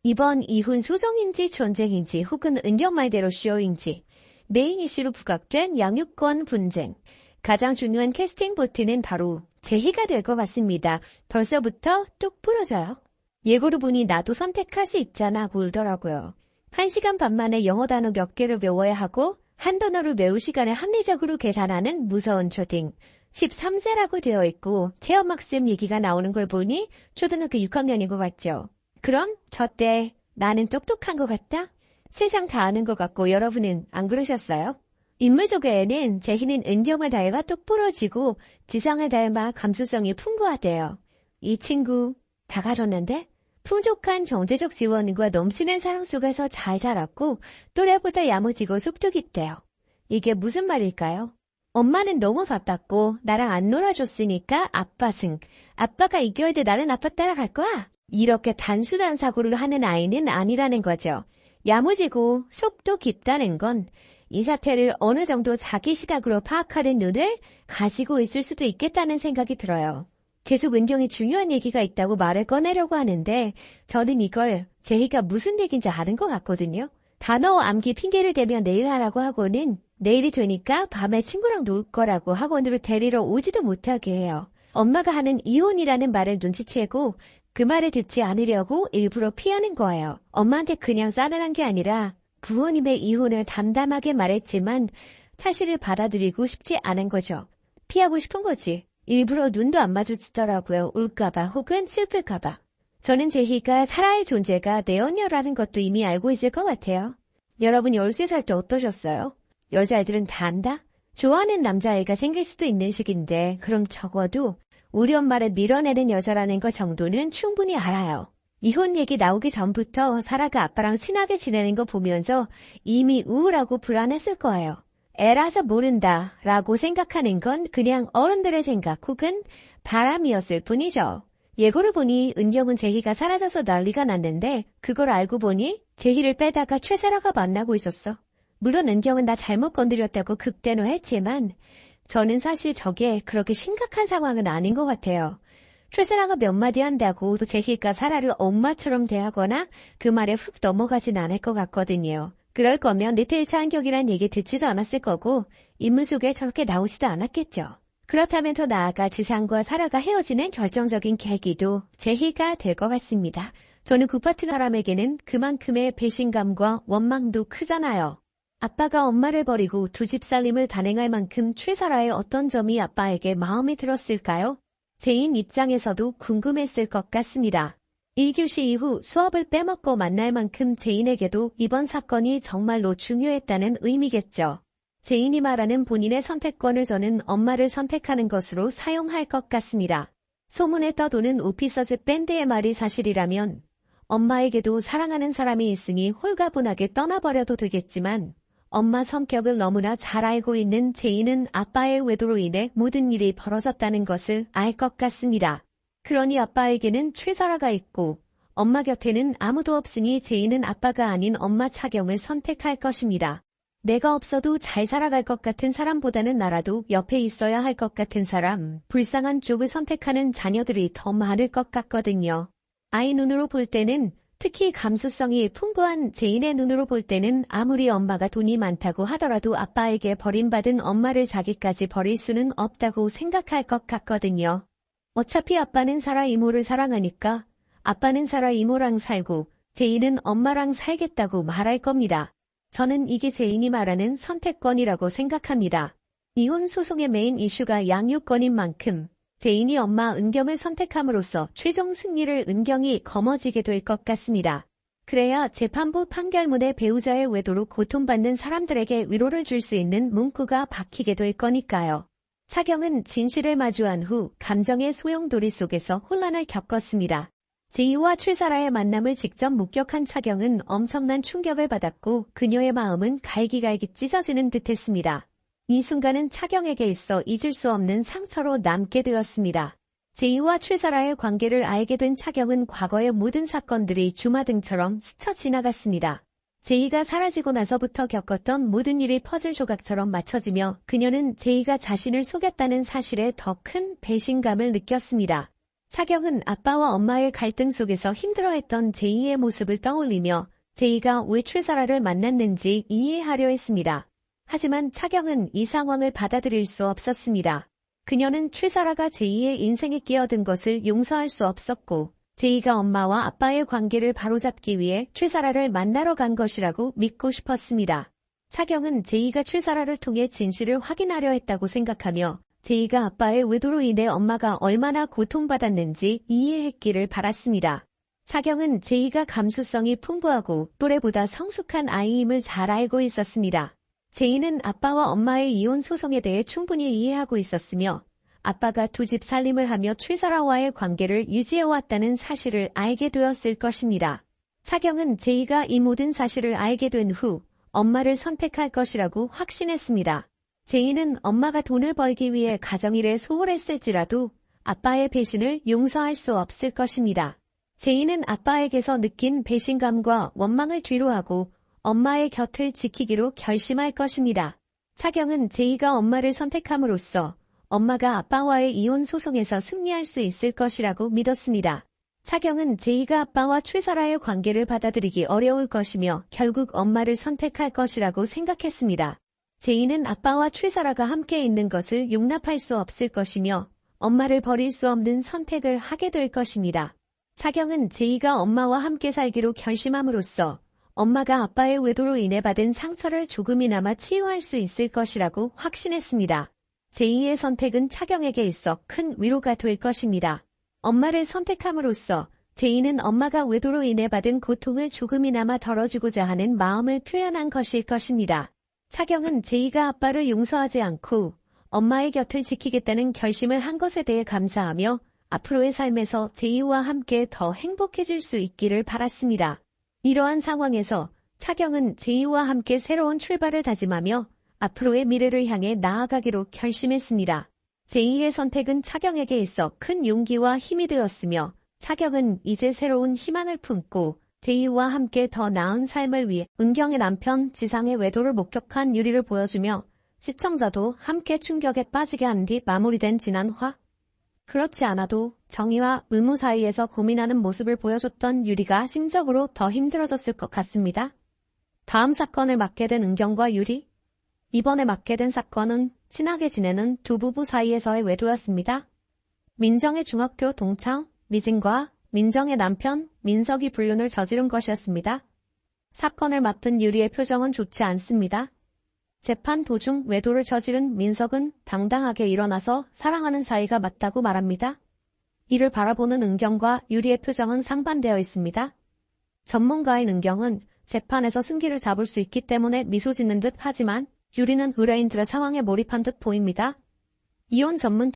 이번 이혼 소송인지 전쟁인지 혹은 은정 말대로 쇼인지 메인 이슈로 부각된 양육권 분쟁. 가장 중요한 캐스팅 보트는 바로 제희가 될 것 같습니다. 벌써부터 뚝 부러져요. 예고를 보니 나도 선택할 수 있잖아 고 울더라고요. 1시간 반 만에 영어 단어 몇 개를 외워야 하고 한 단어를 외울 시간을 합리적으로 계산하는 무서운 초딩. 13세라고 되어 있고 체험학습 얘기가 나오는 걸 보니 초등학교 6학년인 것 같죠. 그럼 저 때 나는 똑똑한 것 같다? 세상 다 아는 것 같고 여러분은 안 그러셨어요? 인물 소개에는 제희는 은정을 닮아 똑부러지고 지성을 닮아 감수성이 풍부하대요. 이 친구 다 가졌는데? 풍족한 경제적 지원과 넘치는 사랑 속에서 잘 자랐고 또래보다 야무지고 속도 깊대요. 이게 무슨 말일까요? 엄마는 너무 바빴고 나랑 안 놀아줬으니까 아빠 승. 아빠가 이겨야 돼 나는 아빠 따라갈 거야. 이렇게 단순한 사고를 하는 아이는 아니라는 거죠. 야무지고 속도 깊다는 건 이 사태를 어느 정도 자기 시각으로 파악하는 눈을 가지고 있을 수도 있겠다는 생각이 들어요. 계속 은정이 중요한 얘기가 있다고 말을 꺼내려고 하는데 저는 이걸 제희가 무슨 얘기인지 아는 것 같거든요. 단어 암기 핑계를 대며 내일 하라고 하고는 내일이 되니까 밤에 친구랑 놀 거라고 학원으로 데리러 오지도 못하게 해요. 엄마가 하는 이혼이라는 말을 눈치채고 그 말을 듣지 않으려고 일부러 피하는 거예요. 엄마한테 그냥 싸늘한 게 아니라 부모님의 이혼을 담담하게 말했지만 사실을 받아들이고 싶지 않은 거죠. 피하고 싶은 거지. 일부러 눈도 안 마주치더라고요. 울까봐 혹은 슬플까봐. 저는 제희가 사라의 존재가 내 언녀라는 것도 이미 알고 있을 것 같아요. 여러분 13살 때 어떠셨어요? 여자애들은 다 안다? 좋아하는 남자애가 생길 수도 있는 시기인데 그럼 적어도 우리 엄마를 밀어내는 여자라는 것 정도는 충분히 알아요. 이혼 얘기 나오기 전부터 사라가 아빠랑 친하게 지내는 거 보면서 이미 우울하고 불안했을 거예요. 애라서 모른다 라고 생각하는 건 그냥 어른들의 생각 혹은 바람이었을 뿐이죠. 예고를 보니 은정은 제희가 사라져서 난리가 났는데 그걸 알고 보니 제희를 빼다가 최사라가 만나고 있었어. 물론 은정은 나 잘못 건드렸다고 극대노했지만 저는 사실 저게 그렇게 심각한 상황은 아닌 것 같아요. 최사라가 몇 마디 한다고 제희가 사라를 엄마처럼 대하거나 그 말에 훅 넘어가진 않을 것 같거든요. 그럴 거면 리틀 차은경이란 얘기 듣지도 않았을 거고 인물 속에 저렇게 나오지도 않았겠죠. 그렇다면 더 나아가 지상과 사라가 헤어지는 결정적인 계기도 제희가 될 것 같습니다. 저는 그 파트 사람에게는 그만큼의 배신감과 원망도 크잖아요. 아빠가 엄마를 버리고 두 집 살림을 단행할 만큼 최사라의 어떤 점이 아빠에게 마음에 들었을까요? 제인 입장에서도 궁금했을 것 같습니다. 1교시 이후 수업을 빼먹고 만날 만큼 제인에게도 이번 사건이 정말로 중요했다는 의미겠죠. 제인이 말하는 본인의 선택권을 저는 엄마를 선택하는 것으로 사용할 것 같습니다. 소문에 떠도는 오피서즈 밴드의 말이 사실이라면 엄마에게도 사랑하는 사람이 있으니 홀가분하게 떠나버려도 되겠지만 엄마 성격을 너무나 잘 알고 있는 제인은 아빠의 외도로 인해 모든 일이 벌어졌다는 것을 알 것 같습니다. 그러니 아빠에게는 최사라가 있고 엄마 곁에는 아무도 없으니 제인은 아빠가 아닌 엄마 차경을 선택할 것입니다. 내가 없어도 잘 살아갈 것 같은 사람보다는 나라도 옆에 있어야 할 것 같은 사람, 불쌍한 쪽을 선택하는 자녀들이 더 많을 것 같거든요. 아이 눈으로 볼 때는 특히 감수성이 풍부한 제인의 눈으로 볼 때는 아무리 엄마가 돈이 많다고 하더라도 아빠에게 버림받은 엄마를 자기까지 버릴 수는 없다고 생각할 것 같거든요. 어차피 아빠는 사라 이모를 사랑하니까 아빠는 사라 이모랑 살고 제인은 엄마랑 살겠다고 말할 겁니다. 저는 이게 제인이 말하는 선택권이라고 생각합니다. 이혼 소송의 메인 이슈가 양육권인 만큼 제인이 엄마 은경을 선택함으로써 최종 승리를 은경이 거머쥐게 될 것 같습니다. 그래야 재판부 판결문에 배우자의 외도로 고통받는 사람들에게 위로를 줄 수 있는 문구가 박히게 될 거니까요. 차경은 진실을 마주한 후 감정의 소용돌이 속에서 혼란을 겪었습니다. 제이와 최사라의 만남을 직접 목격한 차경은 엄청난 충격을 받았고 그녀의 마음은 갈기갈기 찢어지는 듯했습니다. 이 순간은 차경에게 있어 잊을 수 없는 상처로 남게 되었습니다. 제이와 최사라의 관계를 알게 된 차경은 과거의 모든 사건들이 주마등처럼 스쳐 지나갔습니다. 제이가 사라지고 나서부터 겪었던 모든 일이 퍼즐 조각처럼 맞춰지며 그녀는 제이가 자신을 속였다는 사실에 더 큰 배신감을 느꼈습니다. 차경은 아빠와 엄마의 갈등 속에서 힘들어했던 제이의 모습을 떠올리며 제이가 왜 최사라를 만났는지 이해하려 했습니다. 하지만 차경은 이 상황을 받아들일 수 없었습니다. 그녀는 최사라가 제이의 인생에 끼어든 것을 용서할 수 없었고 제이가 엄마와 아빠의 관계를 바로잡기 위해 최사라를 만나러 간 것이라고 믿고 싶었습니다. 차경은 제이가 최사라를 통해 진실을 확인하려 했다고 생각하며 제이가 아빠의 외도로 인해 엄마가 얼마나 고통받았는지 이해했기를 바랐습니다. 차경은 제이가 감수성이 풍부하고 또래보다 성숙한 아이임을 잘 알고 있었습니다. 제이는 아빠와 엄마의 이혼 소송에 대해 충분히 이해하고 있었으며 아빠가 두 집 살림을 하며 최사라와의 관계를 유지해왔다는 사실을 알게 되었을 것입니다. 차경은 제이가 이 모든 사실을 알게 된 후 엄마를 선택할 것이라고 확신했습니다. 제이는 엄마가 돈을 벌기 위해 가정일에 소홀했을지라도 아빠의 배신을 용서할 수 없을 것입니다. 제이는 아빠에게서 느낀 배신감과 원망을 뒤로하고 엄마의 곁을 지키기로 결심할 것입니다. 차경은 제이가 엄마를 선택함으로써 엄마가 아빠와의 이혼 소송에서 승리할 수 있을 것이라고 믿었습니다. 차경은 제이가 아빠와 최사라의 관계를 받아들이기 어려울 것이며 결국 엄마를 선택할 것이라고 생각했습니다. 제이는 아빠와 최사라가 함께 있는 것을 용납할 수 없을 것이며 엄마를 버릴 수 없는 선택을 하게 될 것입니다. 차경은 제이가 엄마와 함께 살기로 결심함으로써 엄마가 아빠의 외도로 인해 받은 상처를 조금이나마 치유할 수 있을 것이라고 확신했습니다. 제이의 선택은 차경에게 있어 큰 위로가 될 것입니다. 엄마를 선택함으로써 제이는 엄마가 외도로 인해 받은 고통을 조금이나마 덜어주고자 하는 마음을 표현한 것일 것입니다. 차경은 제이가 아빠를 용서하지 않고 엄마의 곁을 지키겠다는 결심을 한 것에 대해 감사하며 앞으로의 삶에서 제이와 함께 더 행복해질 수 있기를 바랐습니다. 이러한 상황에서 차경은 제이와 함께 새로운 출발을 다짐하며 앞으로의 미래를 향해 나아가기로 결심했습니다. 제이의 선택은 차경에게 있어 큰 용기와 힘이 되었으며 차경은 이제 새로운 희망을 품고 제이와 함께 더 나은 삶을 위해 은경의 남편 지상의 외도를 목격한 유리를 보여주며 시청자도 함께 충격에 빠지게 한 뒤 마무리된 지난화. 그렇지 않아도 정의와 의무 사이에서 고민하는 모습을 보여줬던 유리가 심적으로 더 힘들어졌을 것 같습니다. 다음 사건을 맡게 된 은경과 유리. 이번에 맡게 된 사건은 친하게 지내는 두 부부 사이에서의 외도였습니다. 민정의 중학교 동창 미진과 민정의 남편 민석이 불륜을 저지른 것이었습니다. 사건을 맡은 유리의 표정은 좋지 않습니다. 재판 도중 외도를 저지른 민석은 당당하게 일어나서 사랑하는 사이가 맞다고 말합니다. 이를 바라보는 은경과 유리의 표정은 상반되어 있습니다. 전문가인 은경은 재판에서 승기를 잡을 수 있기 때문에 미소 짓는 듯 하지만 유리는 의뢰인들의 상황에 몰입한 듯 보입니다. 이혼 전문